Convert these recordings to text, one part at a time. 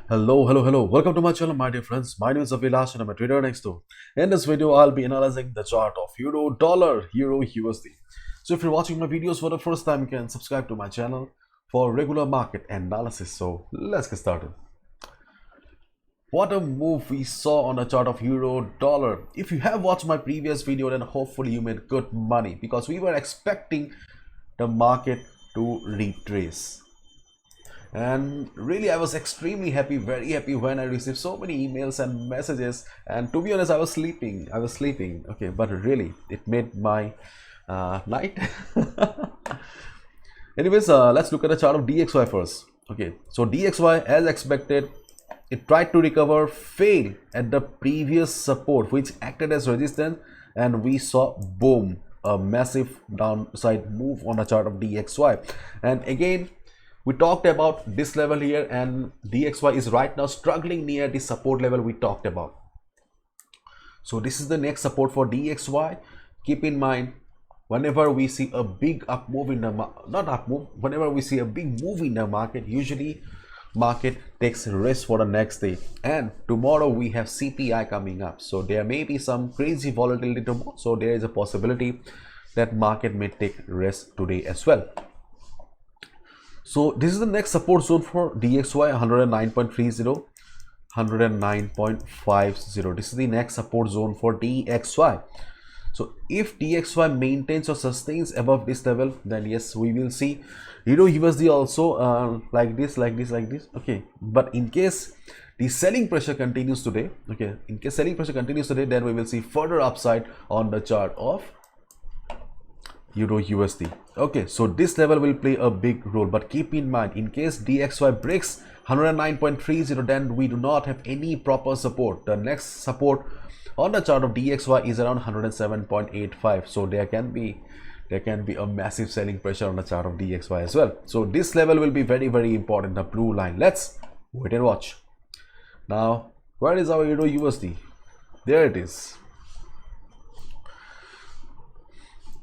Hello. Welcome to my channel, my dear friends. My name is Avilash and I'm a trader next door. In this video, I'll be analyzing the chart of Euro Dollar, Euro USD. So if you're watching my videos for the first time, you can subscribe to my channel for regular market analysis. So let's get started. What a move we saw on the chart of Euro Dollar. If you have watched my previous video, then hopefully you made good money because we were expecting the market to retrace. And really I was extremely happy, very happy when I received so many emails and messages, and to be honest I was sleeping, okay, but really it made my night. Anyways, let's look at the chart of DXY first. Okay, so DXY, as expected, it tried to recover, failed at the previous support which acted as resistance, and we saw boom, a massive downside move on the chart of DXY. And again, we talked about this level here, and DXY is right now struggling near the support level we talked about. So this is the next support for DXY. Keep in mind, whenever we see a big up move in the whenever we see a big move in the market, usually market takes rest for the next day. And tomorrow we have CPI coming up, so there may be some crazy volatility tomorrow. So there is a possibility that market may take rest today as well. So this is the next support zone for DXY, 109.30, 109.50. This is the next support zone for DXY. So if DXY maintains or sustains above this level, then yes, we will see Euro USD also like this. Okay, but in case the selling pressure continues today, then we will see further upside on the chart of Euro USD. Okay, so this level will play a big role, but keep in mind, in case DXY breaks 109.30, then we do not have any proper support. The next support on the chart of DXY is around 107.85, so there can be a massive selling pressure on the chart of DXY as well. So this level will be very important, the blue line. Let's wait and watch. Now, where is our Euro USD? There it is.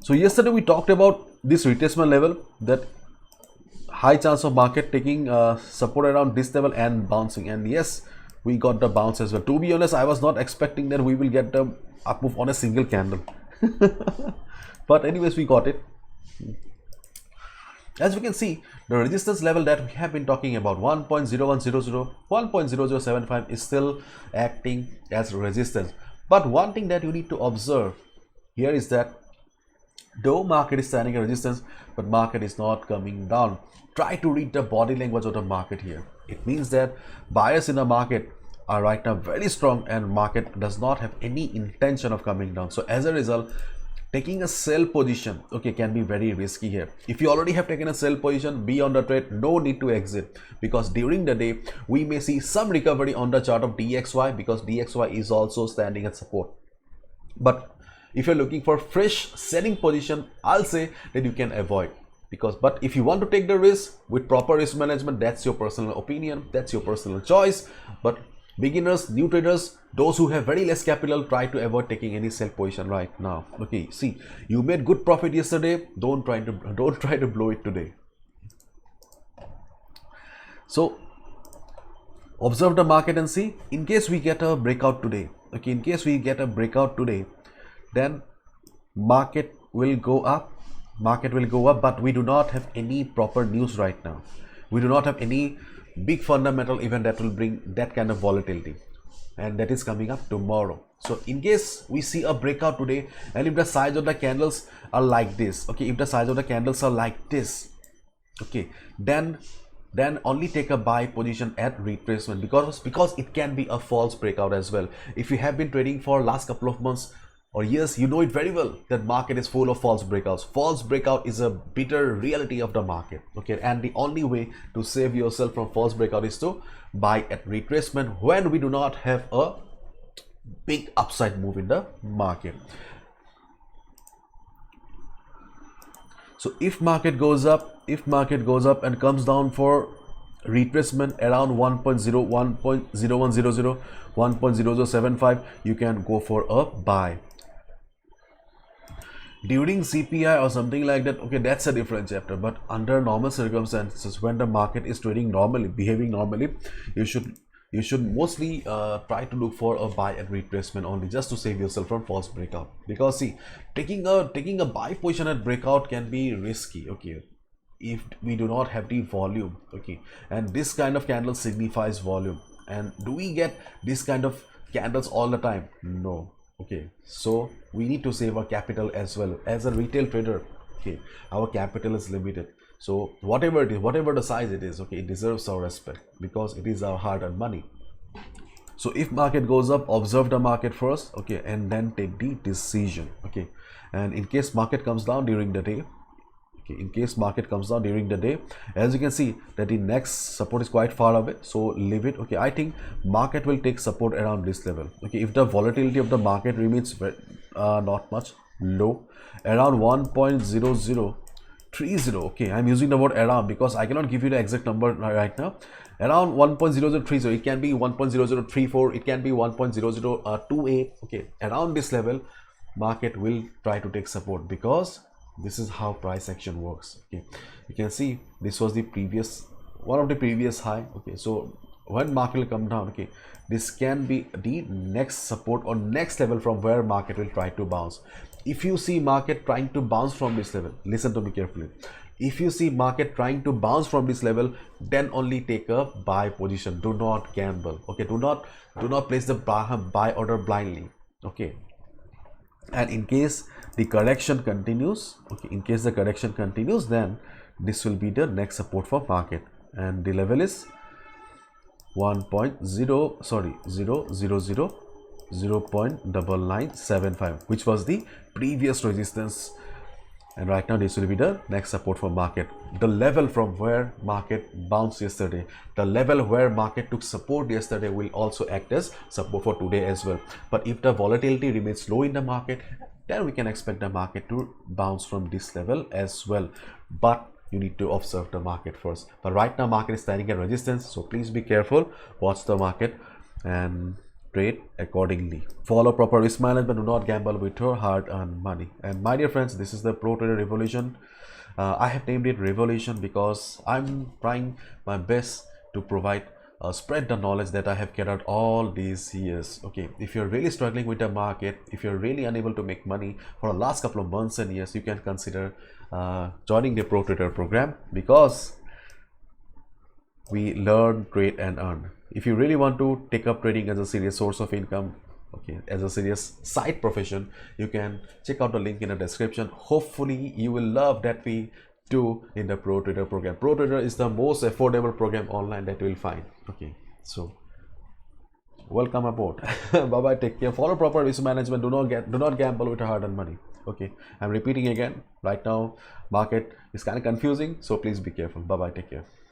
So yesterday we talked about this retracement level, that high chance of market taking support around this level and bouncing, and yes, we got the bounce as well. To be honest, I was not expecting that we will get the up move on a single candle. But anyways, we got it. As we can see, the resistance level that we have been talking about, 1.0100, 1.0075, is still acting as resistance. But one thing that you need to observe here is that though market is standing at resistance, but market is not coming down. Try to read the body language of the market here. It means that buyers in the market are right now very strong, and market does not have any intention of coming down. So as a result, taking a sell position, okay, can be very risky here. If you already have taken a sell position, be on the trade, no need to exit, because during the day we may see some recovery on the chart of DXY, because DXY is also standing at support. But if you're looking for fresh selling position, I'll say that you can avoid, but if you want to take the risk with proper risk management, that's your personal opinion, that's your personal choice. But beginners, new traders, those who have very less capital, try to avoid taking any sell position right now. Okay, see, you made good profit yesterday, don't try to blow it today. So observe the market and see, in case we get a breakout today, then market will go up, but we do not have any proper news right now. We do not have any big fundamental event that will bring that kind of volatility, and that is coming up tomorrow. So in case we see a breakout today, and if the size of the candles are like this, okay, then only take a buy position at retracement, because it can be a false breakout as well. If you have been trading for last couple of months or years, you know it very well that market is full of false breakouts. False breakout is a bitter reality of the market, okay, and the only way to save yourself from false breakout is to buy at retracement when we do not have a big upside move in the market. So if market goes up and comes down for retracement around 1.0, 1.0100, 1.0075, you can go for a buy. During CPI or something like that, okay, that's a different chapter. But under normal circumstances, when the market is trading normally, behaving normally, you should you should mostly try to look for a buy and retracement only, just to save yourself from false breakout. Because see, taking a buy position at breakout can be risky, okay, if we do not have the volume, okay, and this kind of candle signifies volume. And do we get this kind of candles all the time? No. Okay, so we need to save our capital as well. As a retail trader, okay, our capital is limited, so whatever it is, whatever the size it is, okay, it deserves our respect because it is our hard-earned money. So if market goes up, observe the market first, okay, and then take the decision, okay. And in case market comes down during the day, okay, in case market comes down during the day, as you can see that the next support is quite far away, so leave it, okay. I think market will take support around this level, okay. If the volatility of the market remains not much low, around 1.0030, okay, I'm using the word around because I cannot give you the exact number right now. Around 1.0030, it can be 1.0034, it can be 1.0028, okay. Around this level market will try to take support, because this is how price action works, okay. You can see this was the previous one of the previous high, okay. So when market will come down, okay, this can be the next support or next level from where market will try to bounce. If you see market trying to bounce from this level, listen to me carefully, if you see market trying to bounce from this level, then only take a buy position. Do not gamble, okay. Do not place the buy order blindly, okay. And in case the correction continues, okay, in case the correction continues, then this will be the next support for market, and the level is 0.9975, which was the previous resistance. And right now this will be the next support for market, the level from where market bounced yesterday, the level where market took support yesterday will also act as support for today as well. But if the volatility remains low in the market, then we can expect the market to bounce from this level as well. But you need to observe the market first. But right now market is standing at resistance, so please be careful, watch the market and trade accordingly. Follow proper risk management. Do not gamble with your hard-earned money. And my dear friends, this is the Pro Trader Revolution. I have named it Revolution because I'm trying my best to provide spread the knowledge that I have gathered all these years, okay. If you're really struggling with the market, if you're really unable to make money for the last couple of months and years, you can consider joining the Pro Trader program, because we learn, trade and earn. If you really want to take up trading as a serious source of income, okay, as a serious side profession, you can check out the link in the description. Hopefully you will love that we do in the Pro Trader program. Pro Trader is the most affordable program online that you will find, okay. So welcome aboard. Bye bye, take care, follow proper risk management, do not gamble with your hard-earned money, okay. I'm repeating again, right now market is kind of confusing, so please be careful. Bye bye, take care.